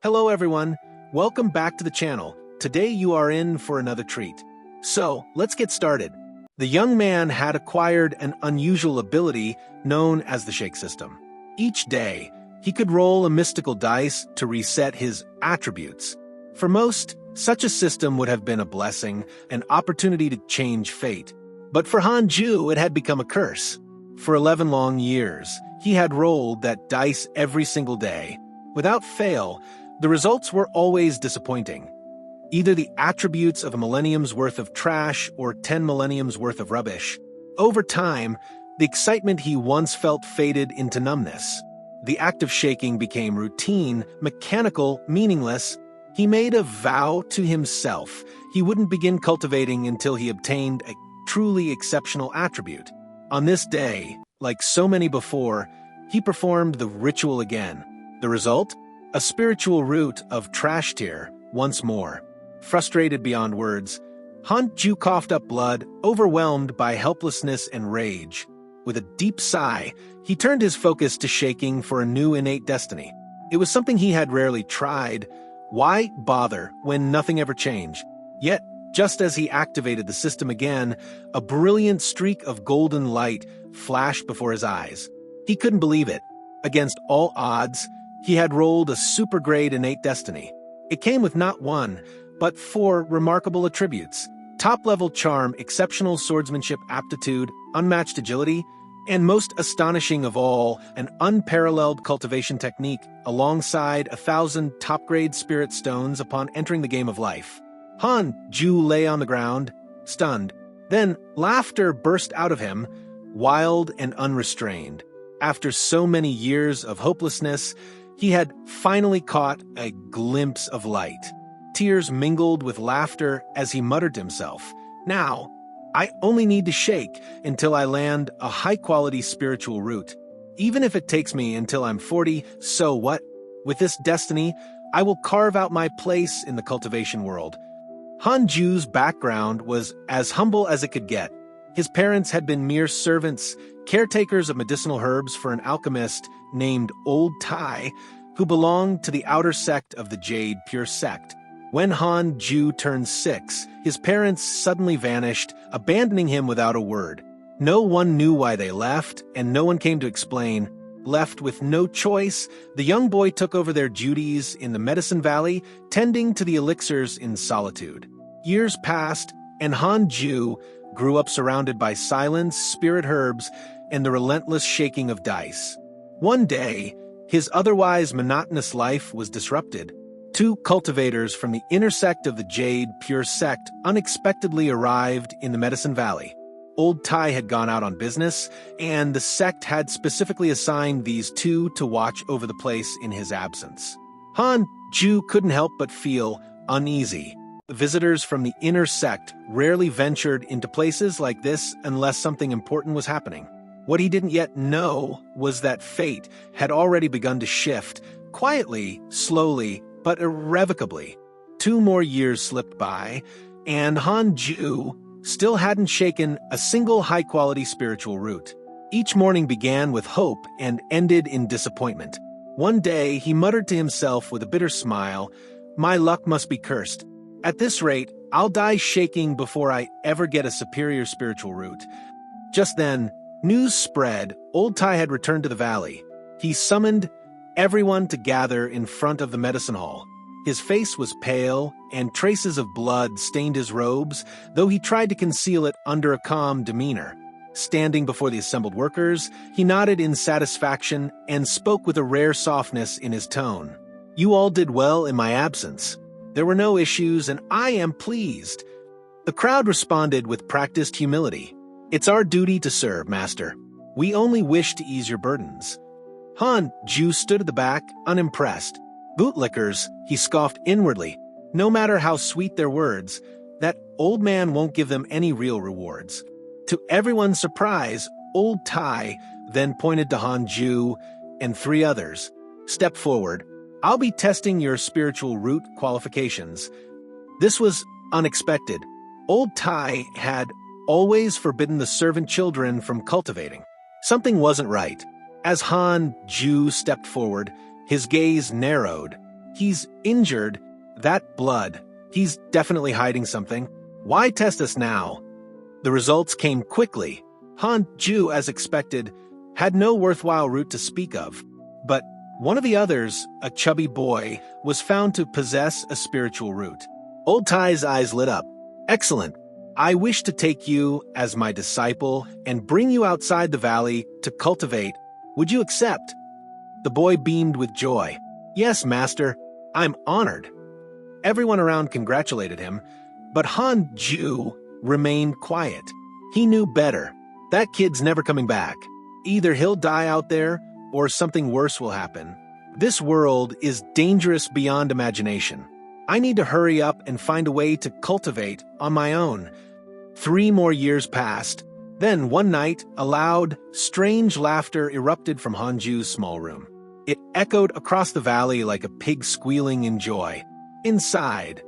Hello everyone, welcome back to the channel. Today you are in for another treat. So, let's get started. The young man had acquired an unusual ability known as the shake system. Each day, he could roll a mystical dice to reset his attributes. For most, such a system would have been a blessing, an opportunity to change fate. But for Hanju, it had become a curse. For 11 long years, he had rolled that dice every single day. Without fail, the results were always disappointing. Either the attributes of a millennium's worth of trash or 10 millenniums worth of rubbish. Over time, the excitement he once felt faded into numbness. The act of shaking became routine, mechanical, meaningless. He made a vow to himself. He wouldn't begin cultivating until he obtained a truly exceptional attribute. On this day, like so many before, he performed the ritual again. The result? A spiritual root of trash tier, once more. Frustrated beyond words, Hanju coughed up blood, overwhelmed by helplessness and rage. With a deep sigh, he turned his focus to shaking for a new innate destiny. It was something he had rarely tried. Why bother when nothing ever changed? Yet, just as he activated the system again, a brilliant streak of golden light flashed before his eyes. He couldn't believe it. Against all odds, he had rolled a super-grade innate destiny. It came with not one, but 4 remarkable attributes: top-level charm, exceptional swordsmanship aptitude, unmatched agility, and most astonishing of all, an unparalleled cultivation technique, alongside 1,000 top-grade spirit stones upon entering the game of life. Hanju lay on the ground, stunned. Then laughter burst out of him, wild and unrestrained. After so many years of hopelessness, he had finally caught a glimpse of light. Tears mingled with laughter as he muttered to himself, "Now, I only need to shake until I land a high-quality spiritual root. Even if it takes me until I'm 40, so what? With this destiny, I will carve out my place in the cultivation world." Hanju's background was as humble as it could get. His parents had been mere servants, caretakers of medicinal herbs for an alchemist named Old Tai, who belonged to the outer sect of the Jade pure sect. When Hanju turned 6, his parents suddenly vanished, abandoning him without a word. No one knew why they left, and no one came to explain. Left with no choice, the young boy took over their duties in the Medicine Valley, tending to the elixirs in solitude. Years passed, and Hanju grew up surrounded by silence, spirit herbs, and the relentless shaking of dice. One day, his otherwise monotonous life was disrupted. 2 cultivators from the inner sect of the Jade pure sect unexpectedly arrived in the Medicine Valley. Old Tai had gone out on business, and the sect had specifically assigned these 2 to watch over the place in his absence. Hanju couldn't help but feel uneasy. Visitors from the inner sect rarely ventured into places like this unless something important was happening. What he didn't yet know was that fate had already begun to shift, quietly, slowly, but irrevocably. 2 more years slipped by, and Hanju still hadn't shaken a single high-quality spiritual root. Each morning began with hope and ended in disappointment. One day, he muttered to himself with a bitter smile, "My luck must be cursed. At this rate, I'll die shaking before I ever get a superior spiritual root." Just then, news spread. Old Tai had returned to the valley. He summoned everyone to gather in front of the medicine hall. His face was pale, and traces of blood stained his robes, though he tried to conceal it under a calm demeanor. Standing before the assembled workers, he nodded in satisfaction and spoke with a rare softness in his tone. "You all did well in my absence. There were no issues, and I am pleased." The crowd responded with practiced humility. "It's our duty to serve, Master. We only wish to ease your burdens." Hanju stood at the back, unimpressed. "Bootlickers," he scoffed inwardly. "No matter how sweet their words, that old man won't give them any real rewards." To everyone's surprise, Old Tai then pointed to Hanju and 3 others. "Step forward. I'll be testing your spiritual root qualifications." This was unexpected. Old Tai had always forbidden the servant children from cultivating. Something wasn't right. As Hanju stepped forward, his gaze narrowed. He's injured. That blood. He's definitely hiding something. Why test us now? The results came quickly. Han Ju, as expected, had no worthwhile root to speak of. But one of the others, a chubby boy, was found to possess a spiritual root. Old Tai's eyes lit up. Excellent. I wish to take you as my disciple and bring you outside the valley to cultivate. Would you accept? The boy beamed with joy. Yes, master. I'm honored. Everyone around congratulated him, but Han Ju remained quiet. He knew better. That kid's never coming back. Either he'll die out there, or something worse will happen. This world is dangerous beyond imagination. I need to hurry up and find a way to cultivate on my own. 3 more years passed. Then one night, a loud, strange laughter erupted from Hanju's small room. It echoed across the valley like a pig squealing in joy. Inside,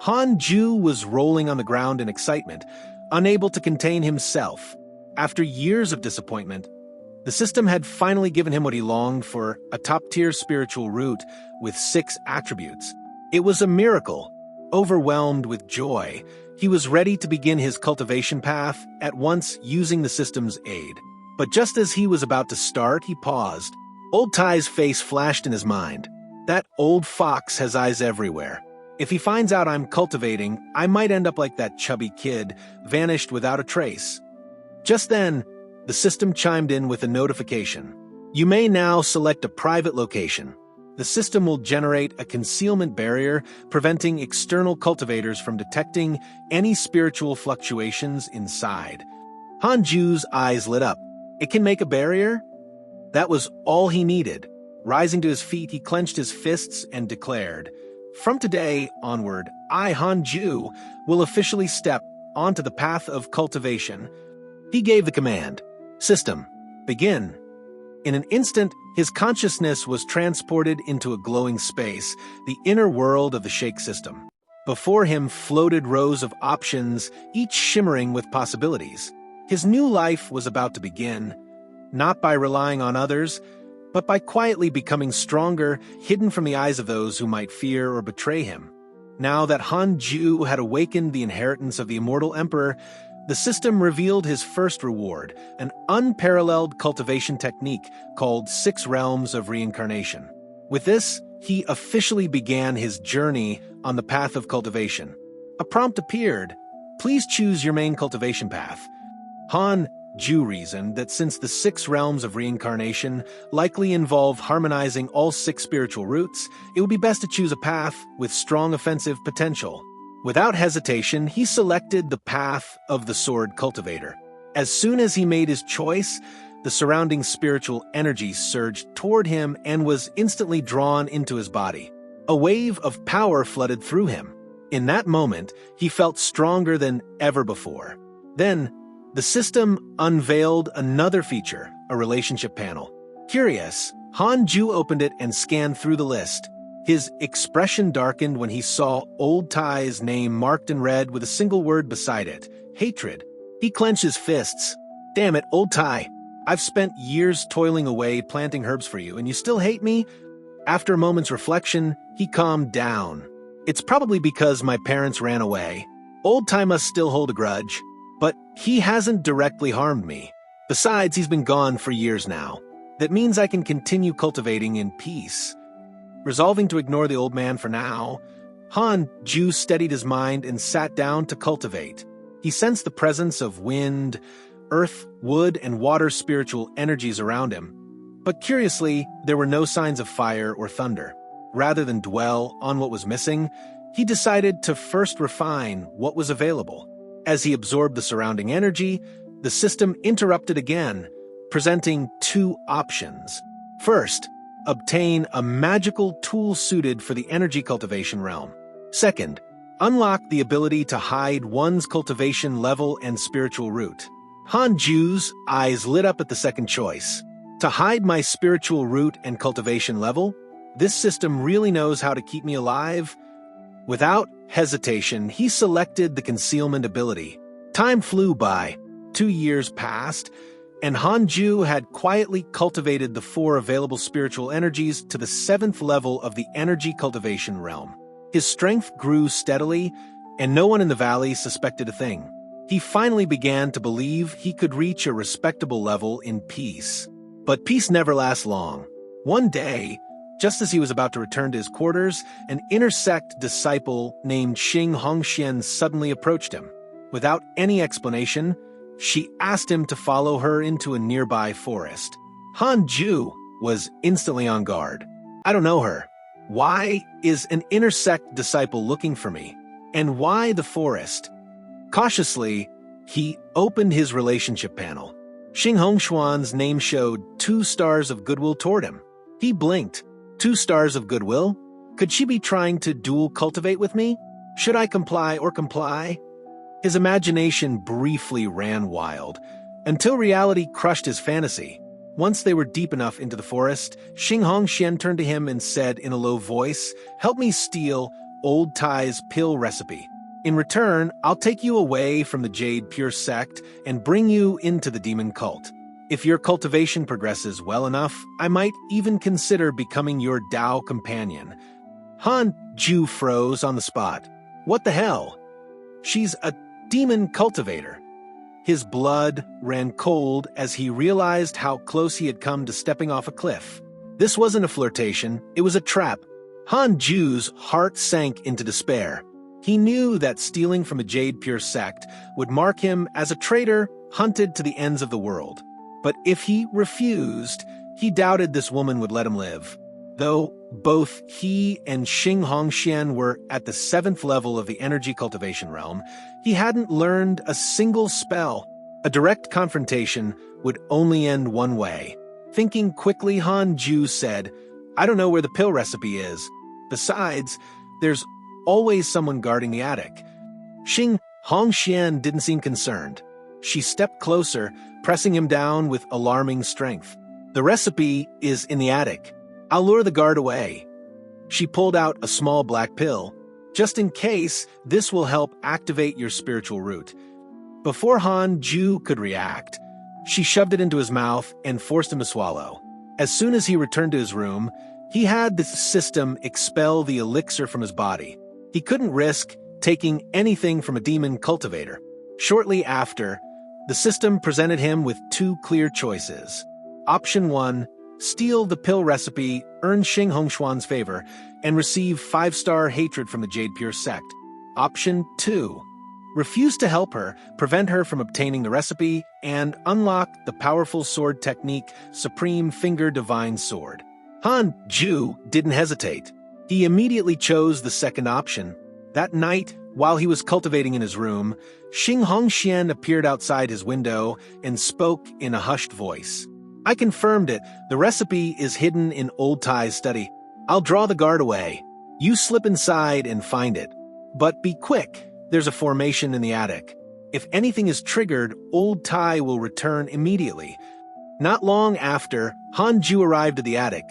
Hanju was rolling on the ground in excitement, unable to contain himself. After years of disappointment, the system had finally given him what he longed for, a top-tier spiritual root with 6 attributes. It was a miracle. Overwhelmed with joy, he was ready to begin his cultivation path, at once using the system's aid. But just as he was about to start, he paused. Old Tai's face flashed in his mind. That old fox has eyes everywhere. If he finds out I'm cultivating, I might end up like that chubby kid, vanished without a trace. Just then, the system chimed in with a notification. You may now select a private location. The system will generate a concealment barrier, preventing external cultivators from detecting any spiritual fluctuations inside. Hanju's eyes lit up. It can make a barrier? That was all he needed. Rising to his feet, he clenched his fists and declared, From today onward, I, Hanju, will officially step onto the path of cultivation. He gave the command. System, begin. In an instant, his consciousness was transported into a glowing space, the inner world of the Shake system. Before him floated rows of options, each shimmering with possibilities. His new life was about to begin, not by relying on others, but by quietly becoming stronger, hidden from the eyes of those who might fear or betray him. Now that Hanju had awakened the inheritance of the immortal emperor, the system revealed his first reward, an unparalleled cultivation technique called 6 Realms of Reincarnation. With this, he officially began his journey on the path of cultivation. A prompt appeared. Please choose your main cultivation path. Hanju reasoned that since the 6 Realms of Reincarnation likely involve harmonizing all 6 spiritual roots, it would be best to choose a path with strong offensive potential. Without hesitation, he selected the path of the Sword Cultivator. As soon as he made his choice, the surrounding spiritual energy surged toward him and was instantly drawn into his body. A wave of power flooded through him. In that moment, he felt stronger than ever before. Then, the system unveiled another feature, a relationship panel. Curious, Hanju opened it and scanned through the list. His expression darkened when he saw Old Tai's name marked in red with a single word beside it, hatred. He clenched his fists. Damn it, Old Tai. I've spent years toiling away planting herbs for you, and you still hate me? After a moment's reflection, he calmed down. It's probably because my parents ran away. Old Tai must still hold a grudge, but he hasn't directly harmed me. Besides, he's been gone for years now. That means I can continue cultivating in peace. Resolving to ignore the old man for now, Hanju steadied his mind and sat down to cultivate. He sensed the presence of wind, earth, wood, and water spiritual energies around him. But curiously, there were no signs of fire or thunder. Rather than dwell on what was missing, he decided to first refine what was available. As he absorbed the surrounding energy, the system interrupted again, presenting 2 options. First, obtain a magical tool suited for the energy cultivation realm. Second, unlock the ability to hide one's cultivation level and spiritual root. Hanju's eyes lit up at the second choice. To hide my spiritual root and cultivation level? This system really knows how to keep me alive? Without hesitation, he selected the concealment ability. Time flew by. 2 years passed, and Han Ju had quietly cultivated the 4 available spiritual energies to the 7th level of the energy cultivation realm. His strength grew steadily, and no one in the valley suspected a thing. He finally began to believe he could reach a respectable level in peace. But peace never lasts long. One day, just as he was about to return to his quarters, an inner sect disciple named Xing Hongxian suddenly approached him. Without any explanation, she asked him to follow her into a nearby forest. Han Ju was instantly on guard. I don't know her. Why is an inner sect disciple looking for me? And why the forest? Cautiously, he opened his relationship panel. Xing Hongxuan's name showed 2 stars of goodwill toward him. He blinked. 2 stars of goodwill? Could she be trying to dual cultivate with me? Should I comply or comply? His imagination briefly ran wild, until reality crushed his fantasy. Once they were deep enough into the forest, Xing Hongxian turned to him and said in a low voice, "Help me steal Old Tai's pill recipe. In return, I'll take you away from the Jade pure sect and bring you into the demon cult. If your cultivation progresses well enough, I might even consider becoming your Dao companion." Han Ju froze on the spot. What the hell? She's a demon cultivator. His blood ran cold as he realized how close he had come to stepping off a cliff. This wasn't a flirtation, it was a trap. Han Ju's heart sank into despair. He knew that stealing from a Jade pure sect would mark him as a traitor hunted to the ends of the world. But if he refused, he doubted this woman would let him live. Though both he and Xing Hongxian were at the 7th level of the energy cultivation realm, he hadn't learned a single spell. A direct confrontation would only end one way. Thinking quickly, Han Ju said, "I don't know where the pill recipe is. Besides, there's always someone guarding the attic." Xing Hongxian didn't seem concerned. She stepped closer, pressing him down with alarming strength. "The recipe is in the attic. I'll lure the guard away." She pulled out a small black pill. "Just in case, this will help activate your spiritual root." Before Han Ju could react, she shoved it into his mouth and forced him to swallow. As soon as he returned to his room, he had the system expel the elixir from his body. He couldn't risk taking anything from a demon cultivator. Shortly after, the system presented him with 2 clear choices. Option 1, steal the pill recipe, earn Xing Hongxuan's favor, and receive 5-star hatred from the Jade Pure sect. Option 2, refuse to help her, prevent her from obtaining the recipe, and unlock the powerful sword technique, Supreme Finger Divine Sword. Han Ju didn't hesitate. He immediately chose the second option. That night, while he was cultivating in his room, Xing Hongxian appeared outside his window and spoke in a hushed voice. "I confirmed it. The recipe is hidden in Old Tai's study. I'll draw the guard away. You slip inside and find it. But be quick. There's a formation in the attic. If anything is triggered, Old Tai will return immediately." Not long after, Han Ju arrived at the attic.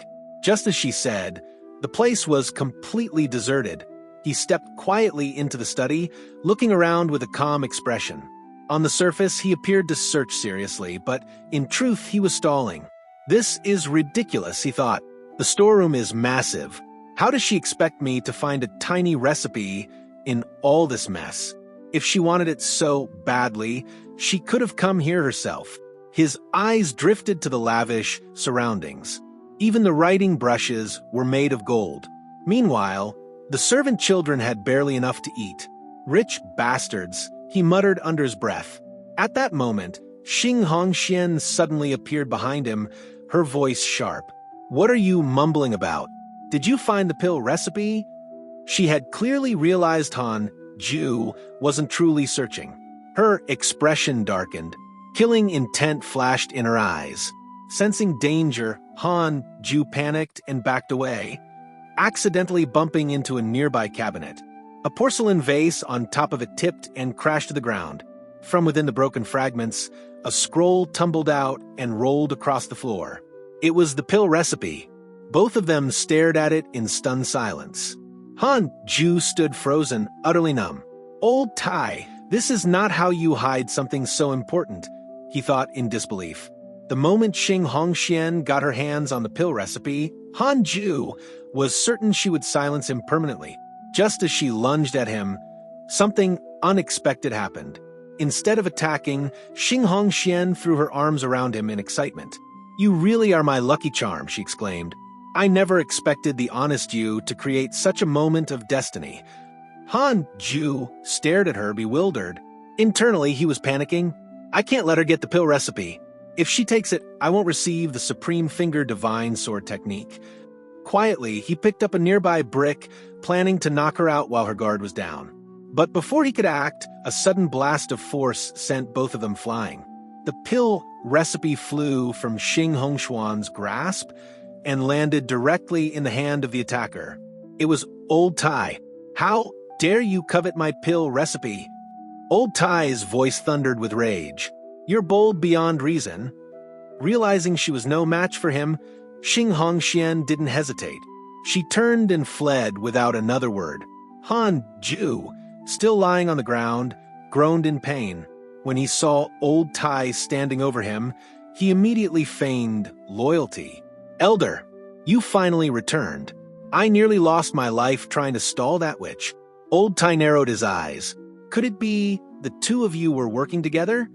Just as she said, the place was completely deserted. He stepped quietly into the study, looking around with a calm expression. On the surface, he appeared to search seriously, but in truth, he was stalling. "This is ridiculous," he thought. "The storeroom is massive. How does she expect me to find a tiny recipe in all this mess? If she wanted it so badly, she could have come here herself." His eyes drifted to the lavish surroundings. Even the writing brushes were made of gold. Meanwhile, the servant children had barely enough to eat. "Rich bastards," he muttered under his breath. At that moment, Xing Hongxian suddenly appeared behind him, her voice sharp. "What are you mumbling about? Did you find the pill recipe?" She had clearly realized Han Ju wasn't truly searching. Her expression darkened. Killing intent flashed in her eyes. Sensing danger, Han Ju panicked and backed away, accidentally bumping into a nearby cabinet. A porcelain vase on top of it tipped and crashed to the ground. From within the broken fragments, a scroll tumbled out and rolled across the floor. It was the pill recipe. Both of them stared at it in stunned silence. Han Ju stood frozen, utterly numb. "Old Tai, this is not how you hide something so important," he thought in disbelief. The moment Xing Hongxian got her hands on the pill recipe, Han Ju was certain she would silence him permanently. Just as she lunged at him, something unexpected happened. Instead of attacking, Xing Hongxian threw her arms around him in excitement. "You really are my lucky charm," she exclaimed. "I never expected the honest you to create such a moment of destiny." Han Ju stared at her, bewildered. Internally, he was panicking. "I can't let her get the pill recipe. If she takes it, I won't receive the Supreme Finger Divine Sword technique." Quietly, he picked up a nearby brick, planning to knock her out while her guard was down. But before he could act, a sudden blast of force sent both of them flying. The pill recipe flew from Xing Hongxuan's grasp and landed directly in the hand of the attacker. It was Old Tai. "How dare you covet my pill recipe?" Old Tai's voice thundered with rage. "You're bold beyond reason." Realizing she was no match for him, Xing Hongxian didn't hesitate. She turned and fled without another word. Han Ju, still lying on the ground, groaned in pain. When he saw Old Tai standing over him, he immediately feigned loyalty. "Elder, you finally returned. I nearly lost my life trying to stall that witch." Old Tai narrowed his eyes. "Could it be the two of you were working together?"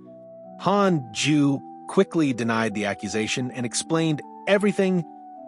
Han Ju quickly denied the accusation and explained everything,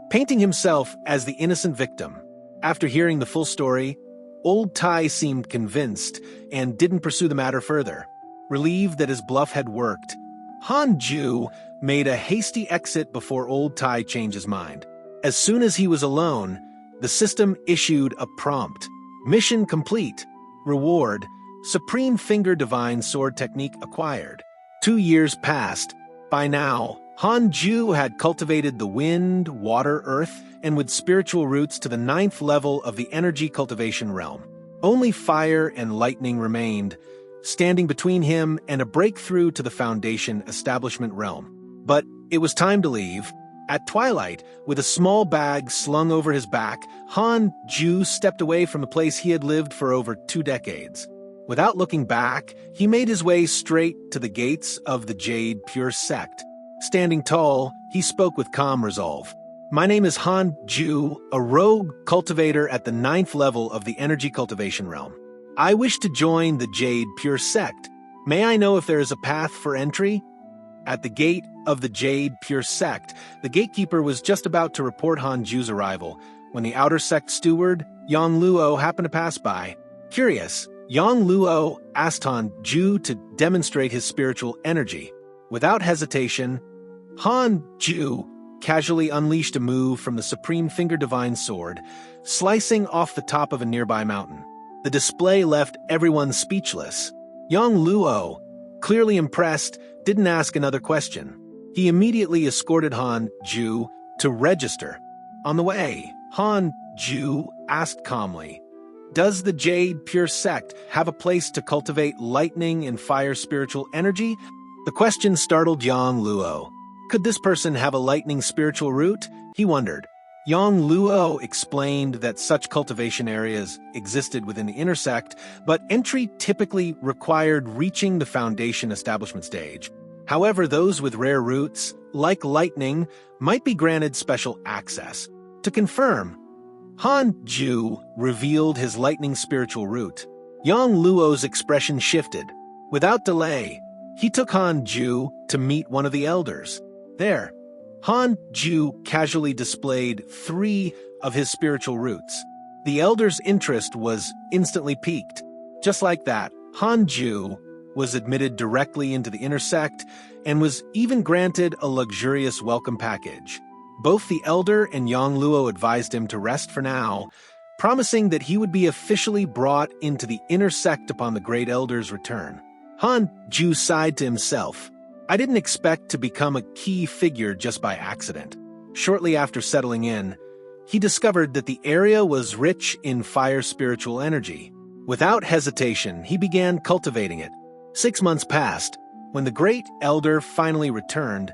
painting himself as the innocent victim. After hearing the full story, Old Tai seemed convinced and didn't pursue the matter further. Relieved that his bluff had worked, Han Ju made a hasty exit before Old Tai changed his mind. As soon as he was alone, the system issued a prompt. "Mission complete. Reward: Supreme Finger Divine Sword technique acquired." 2 years passed. By now, Han Ju had cultivated the wind, water, earth, and with spiritual roots to the 9th level of the energy cultivation realm. Only fire and lightning remained, standing between him and a breakthrough to the foundation establishment realm. But it was time to leave. At twilight, with a small bag slung over his back, Han Ju stepped away from the place he had lived for over 2 decades. Without looking back, he made his way straight to the gates of the Jade Pure Sect. Standing tall, he spoke with calm resolve. "My name is Han Ju, a rogue cultivator at the 9th level of the energy cultivation realm. I wish to join the Jade Pure Sect. May I know if there is a path for entry?" At the gate of the Jade Pure Sect, the gatekeeper was just about to report Han Ju's arrival when the outer sect steward, Yang Luo, happened to pass by. Curious, Yang Luo asked Han Ju to demonstrate his spiritual energy. Without hesitation, Han Ju casually unleashed a move from the Supreme Finger Divine Sword, slicing off the top of a nearby mountain. The display left everyone speechless. Yang Luo, clearly impressed, didn't ask another question. He immediately escorted Han Ju to register. On the way, Han Ju asked calmly, "Does the Jade Pure Sect have a place to cultivate lightning and fire spiritual energy?" The question startled Yang Luo. Could this person have a lightning spiritual root? He wondered. Yang Luo explained that such cultivation areas existed within the inner sect, but entry typically required reaching the foundation establishment stage. However, those with rare roots, like lightning, might be granted special access. To confirm, Han Ju revealed his lightning spiritual root. Yang Luo's expression shifted. Without delay, he took Han Ju to meet one of the elders. There, Han Ju casually displayed 3 of his spiritual roots. The elder's interest was instantly piqued. Just like that, Han Ju was admitted directly into the inner sect and was even granted a luxurious welcome package. Both the elder and Yang Luo advised him to rest for now, promising that he would be officially brought into the inner sect upon the great elder's return. Han Ju sighed to himself. "I didn't expect to become a key figure just by accident." Shortly after settling in, he discovered that the area was rich in fire spiritual energy. Without hesitation, he began cultivating it. 6 months passed. When the great elder finally returned,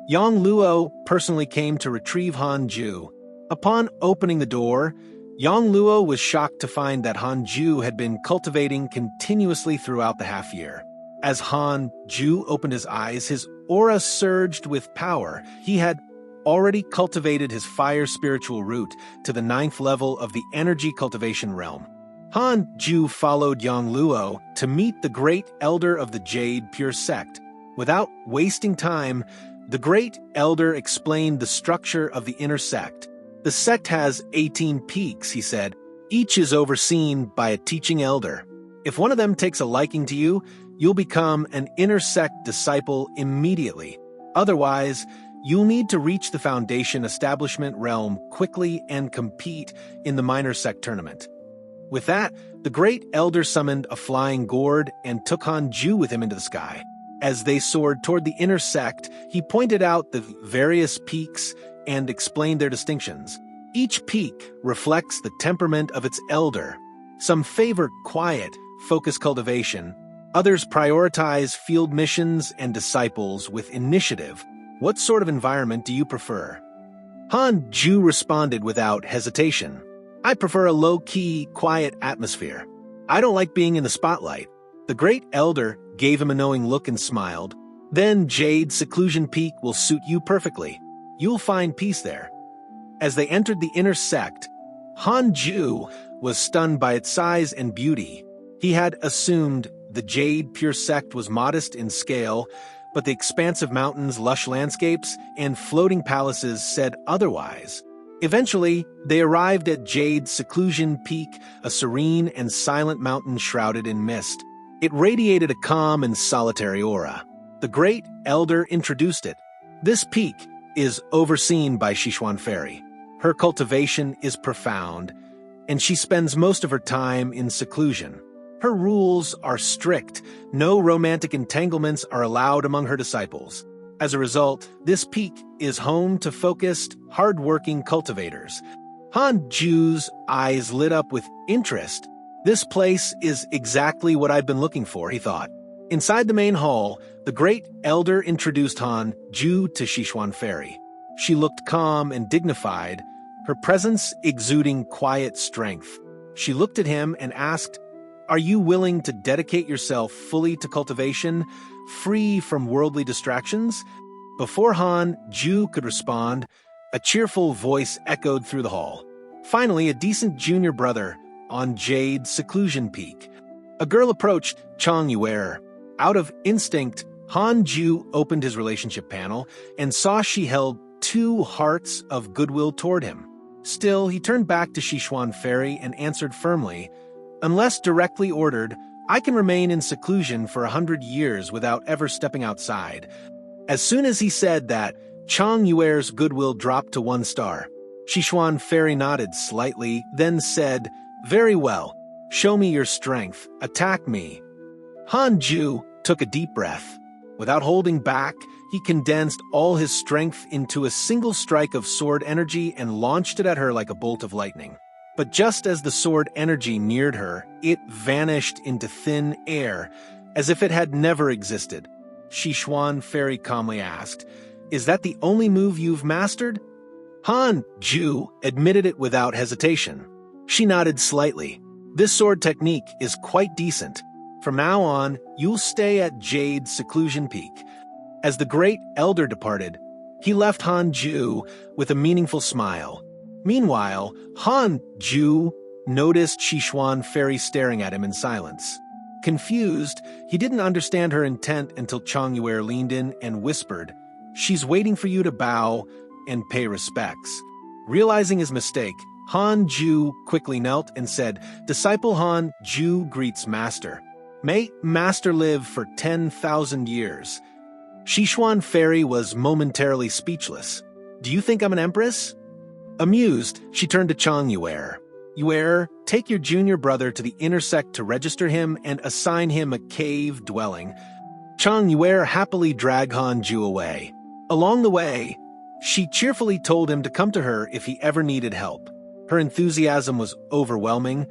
Yang Luo personally came to retrieve Han Ju. Upon opening the door, Yang Luo was shocked to find that Han Ju had been cultivating continuously throughout the half-year. As Han Ju opened his eyes, his aura surged with power. He had already cultivated his fire spiritual root to the 9th level of the energy cultivation realm. Han Ju followed Yang Luo to meet the great elder of the Jade pure sect. Without wasting time, the great elder explained the structure of the inner sect. The sect has 18 peaks, he said. Each is overseen by a teaching elder. If one of them takes a liking to you, you'll become an inner sect disciple immediately. Otherwise, you'll need to reach the foundation establishment realm quickly and compete in the minor sect tournament. With that, the great elder summoned a flying gourd and took Han Ju with him into the sky. As they soared toward the inner sect, he pointed out the various peaks and explained their distinctions. Each peak reflects the temperament of its elder. Some favor quiet, focused cultivation. Others prioritize field missions and disciples with initiative. What sort of environment do you prefer? Han Ju responded without hesitation. I prefer a low-key, quiet atmosphere. I don't like being in the spotlight. The great elder gave him a knowing look and smiled. Then Jade's seclusion peak will suit you perfectly. You'll find peace there. As they entered the inner sect, Han Ju was stunned by its size and beauty. He had assumed the Jade pure sect was modest in scale, but the expansive mountains, lush landscapes, and floating palaces said otherwise. Eventually, they arrived at Jade's seclusion peak, a serene and silent mountain shrouded in mist. It radiated a calm and solitary aura. The great elder introduced it. This peak is overseen by Sichuan Fairy. Her cultivation is profound, and she spends most of her time in seclusion. Her rules are strict. No romantic entanglements are allowed among her disciples. As a result, this peak is home to focused, hard-working cultivators. Han Ju's eyes lit up with interest. This place is exactly what I've been looking for, he thought. Inside the main hall, the great elder introduced Han Ju to Sichuan Fairy. She looked calm and dignified, her presence exuding quiet strength. She looked at him and asked, "Are you willing to dedicate yourself fully to cultivation, free from worldly distractions?" Before Han Ju could respond, a cheerful voice echoed through the hall. Finally, a decent junior brother on Jade's seclusion peak. A girl approached Chang Yuer. Out of instinct, Han Ju opened his relationship panel and saw she held 2 hearts of goodwill toward him. Still, he turned back to Sichuan Fairy and answered firmly, "Unless directly ordered, I can remain in seclusion for 100 years without ever stepping outside." As soon as he said that, Chang Yuer's goodwill dropped to 1 star. Sichuan Fairy nodded slightly, then said, "Very well. Show me your strength. Attack me." Han Ju took a deep breath. Without holding back, he condensed all his strength into a single strike of sword energy and launched it at her like a bolt of lightning. But just as the sword energy neared her, it vanished into thin air, as if it had never existed. Sichuan Fairy calmly asked, "Is that the only move you've mastered?" Han Ju admitted it without hesitation. She nodded slightly. "This sword technique is quite decent. From now on, you'll stay at Jade's seclusion peak." As the great elder departed, he left Han Ju with a meaningful smile. Meanwhile, Han Ju noticed Sichuan Fairy staring at him in silence. Confused, he didn't understand her intent until Chang Yuer leaned in and whispered, "She's waiting for you to bow and pay respects." Realizing his mistake, Han Ju quickly knelt and said, "Disciple Han Ju greets Master. May Master live for 10,000 years." Sichuan Fairy was momentarily speechless. "Do you think I'm an empress?" Amused, she turned to Chang Yuer. "Yuer, take your junior brother to the inner sect to register him and assign him a cave dwelling." Chang Yuer happily dragged Han Ju away. Along the way, she cheerfully told him to come to her if he ever needed help. Her enthusiasm was overwhelming,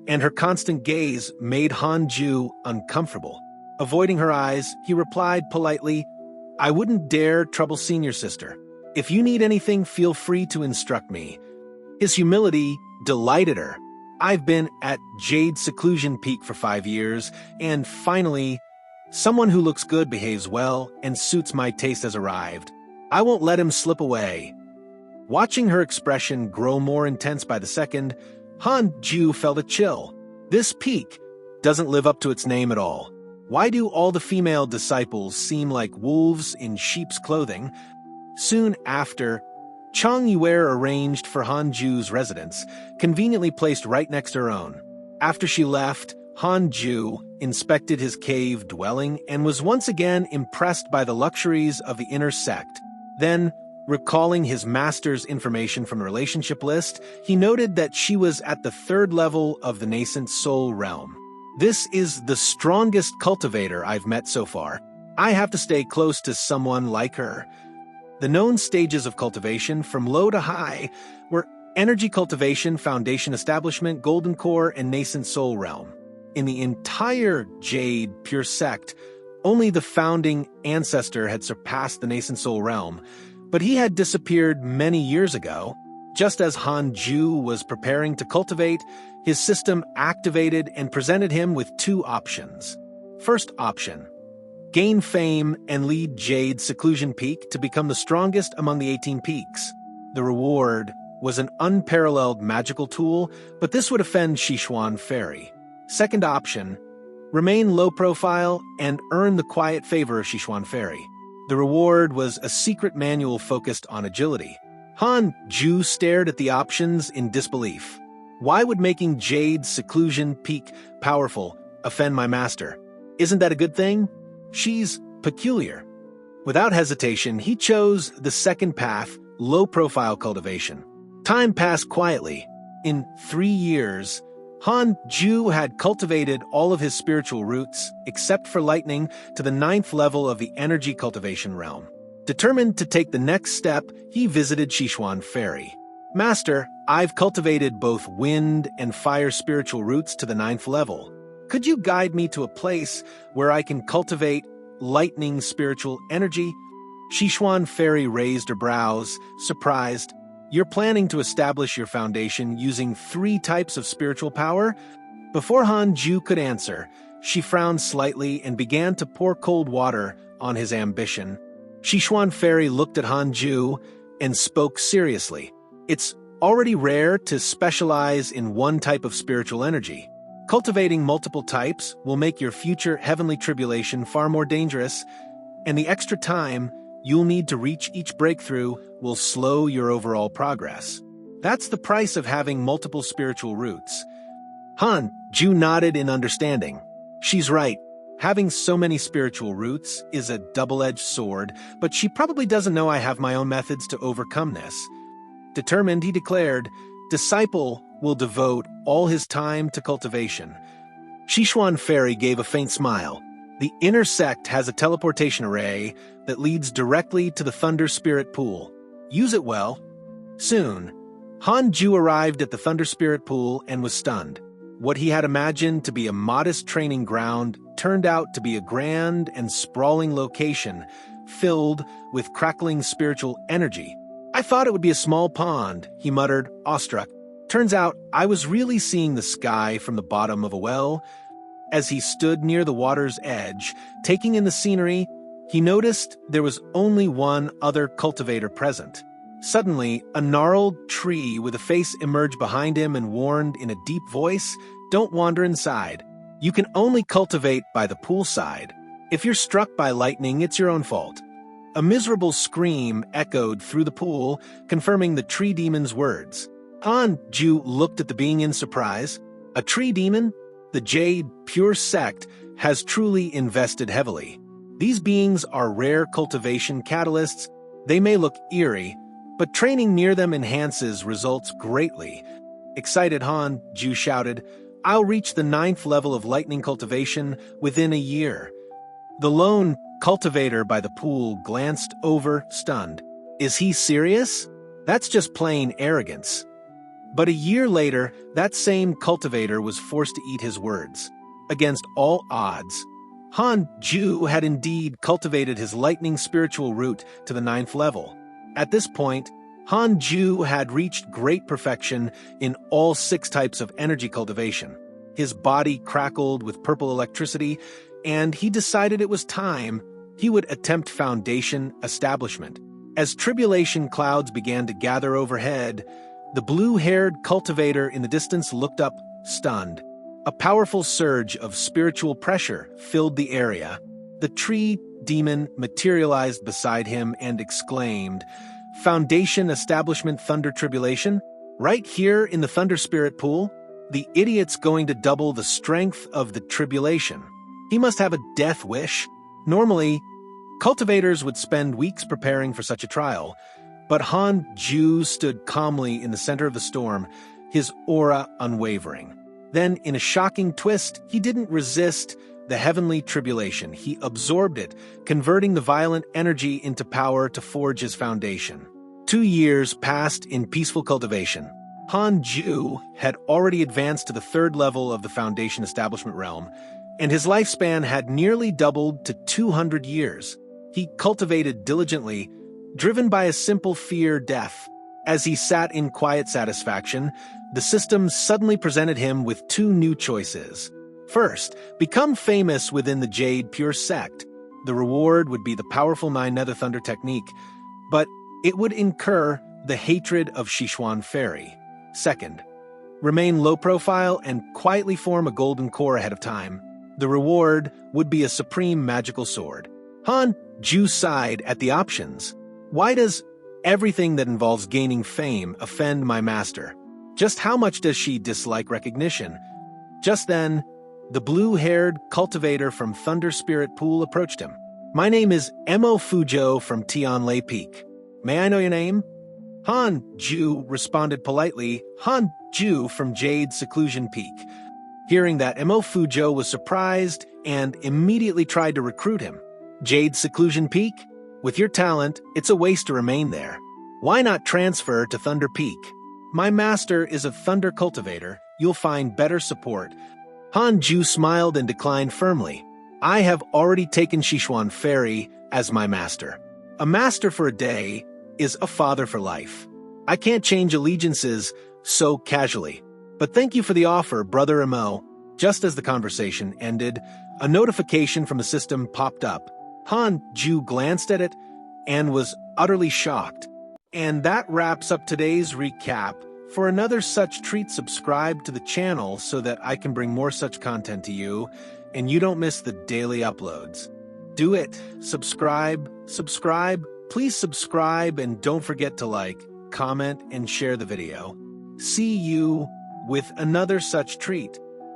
and her constant gaze made Han Ju uncomfortable. Avoiding her eyes, he replied politely, "I wouldn't dare trouble senior sister. If you need anything, feel free to instruct me." His humility delighted her. "I've been at Jade's seclusion peak for 5 years, and finally, Someone who looks good, behaves well, and suits my taste has arrived. I won't let him slip away." Watching her expression grow more intense by the second, Han Ju felt a chill. This peak doesn't live up to its name at all. Why do all the female disciples seem like wolves in sheep's clothing? Soon after, Chang Yuer arranged for Han Ju's residence, conveniently placed right next to her own. After she left, Han Ju inspected his cave dwelling and was once again impressed by the luxuries of the inner sect. Then, recalling his master's information from the relationship list, he noted that she was at the 3rd level of the nascent soul realm. "This is the strongest cultivator I've met so far. I have to stay close to someone like her." The known stages of cultivation, from low to high, were energy cultivation, foundation establishment, golden core, and nascent soul realm. In the entire Jade pure sect, only the founding ancestor had surpassed the nascent soul realm, but he had disappeared many years ago. Just as Han Ju was preparing to cultivate, his system activated and presented him with 2 options. First option: gain fame and lead Jade's seclusion peak to become the strongest among the 18 peaks. The reward was an unparalleled magical tool, but this would offend Sichuan Fairy. Second option: remain low profile and earn the quiet favor of Sichuan Fairy. The reward was a secret manual focused on agility. Han Ju stared at the options in disbelief. Why would making Jade's seclusion peak powerful offend my master? Isn't that a good thing? She's peculiar. Without hesitation, he chose the second path, low-profile cultivation. Time passed quietly. In 3 years, Han Ju had cultivated all of his spiritual roots, except for lightning, to the 9th level of the energy cultivation realm. Determined to take the next step, he visited Sichuan Fairy. "Master, I've cultivated both wind and fire spiritual roots to the 9th level. Could you guide me to a place where I can cultivate lightning spiritual energy?" Sichuan Fairy raised her brows, surprised. "You're planning to establish your foundation using 3 types of spiritual power?" Before Han Ju could answer, she frowned slightly and began to pour cold water on his ambition. Sichuan Fairy looked at Han Ju and spoke seriously. "It's already rare to specialize in one type of spiritual energy. Cultivating multiple types will make your future heavenly tribulation far more dangerous, and the extra time you'll need to reach each breakthrough will slow your overall progress. That's the price of having multiple spiritual roots." Han Ju nodded in understanding. She's right. Having so many spiritual roots is a double-edged sword, but she probably doesn't know I have my own methods to overcome this. Determined, he declared, "Disciple will devote all his time to cultivation." Sichuan Fairy gave a faint smile. "The inner sect has a teleportation array that leads directly to the Thunder Spirit Pool. Use it well." Soon, Han Ju arrived at the Thunder Spirit Pool and was stunned. What he had imagined to be a modest training ground turned out to be a grand and sprawling location filled with crackling spiritual energy. "I thought it would be a small pond," he muttered, awestruck. "Turns out I was really seeing the sky from the bottom of a well." As he stood near the water's edge, taking in the scenery, he noticed there was only one other cultivator present. Suddenly, a gnarled tree with a face emerged behind him and warned in a deep voice, "Don't wander inside. You can only cultivate by the poolside. If you're struck by lightning, it's your own fault." A miserable scream echoed through the pool, confirming the tree demon's words. Han Ju looked at the being in surprise. A tree demon? The Jade pure sect has truly invested heavily. These beings are rare cultivation catalysts. They may look eerie, but training near them enhances results greatly. Excited, Han Ju shouted, "I'll reach the 9th level of lightning cultivation within a year." The lone cultivator by the pool glanced over, stunned. Is he serious? That's just plain arrogance. But a year later, that same cultivator was forced to eat his words. Against all odds, Han Ju had indeed cultivated his lightning spiritual root to the 9th level. At this point, Han Ju had reached great perfection in all 6 types of energy cultivation. His body crackled with purple electricity, and he decided it was time he would attempt foundation establishment. As tribulation clouds began to gather overhead, the blue-haired cultivator in the distance looked up, stunned. A powerful surge of spiritual pressure filled the area. The tree demon materialized beside him and exclaimed, "Foundation establishment thunder tribulation? Right here in the thunder spirit pool? The idiot's going to double the strength of the tribulation. He must have a death wish." Normally, cultivators would spend weeks preparing for such a trial, but Han Ju stood calmly in the center of the storm, his aura unwavering. Then, in a shocking twist, he didn't resist the heavenly tribulation. He absorbed it, converting the violent energy into power to forge his foundation. 2 years passed in peaceful cultivation. Han Ju had already advanced to the 3rd level of the foundation establishment realm, and his lifespan had nearly doubled to 200 years. He cultivated diligently, driven by a simple fear, death. As he sat in quiet satisfaction, the system suddenly presented him with 2 new choices. First, become famous within the Jade pure sect. The reward would be the powerful 9 Nether Thunder technique, but it would incur the hatred of Sichuan Fairy. Second, remain low profile and quietly form a golden core ahead of time. The reward would be a supreme magical sword. Han Ju sighed at the options. Why does everything that involves gaining fame offend my master? Just how much does she dislike recognition? Just then, the blue-haired cultivator from Thunder Spirit Pool approached him. "My name is Mo Fujo from Tianlei Peak. May I know your name?" Han Ju responded politely, "Han Ju from Jade Seclusion Peak." Hearing that, Mo Fujo was surprised and immediately tried to recruit him. "Jade Seclusion Peak? With your talent, it's a waste to remain there. Why not transfer to Thunder Peak? My master is a thunder cultivator. You'll find better support." Han Ju smiled and declined firmly. "I have already taken Sichuan Fairy as my master. A master for a day is a father for life. I can't change allegiances so casually. But thank you for the offer, Brother Mo." Just as the conversation ended, a notification from the system popped up. Han Ju glanced at it and was utterly shocked. And that wraps up today's recap. For another such treat, subscribe to the channel so that I can bring more such content to you and you don't miss the daily uploads. Do it. Subscribe. Please subscribe and don't forget to like, comment, and share the video. See you with another such treat.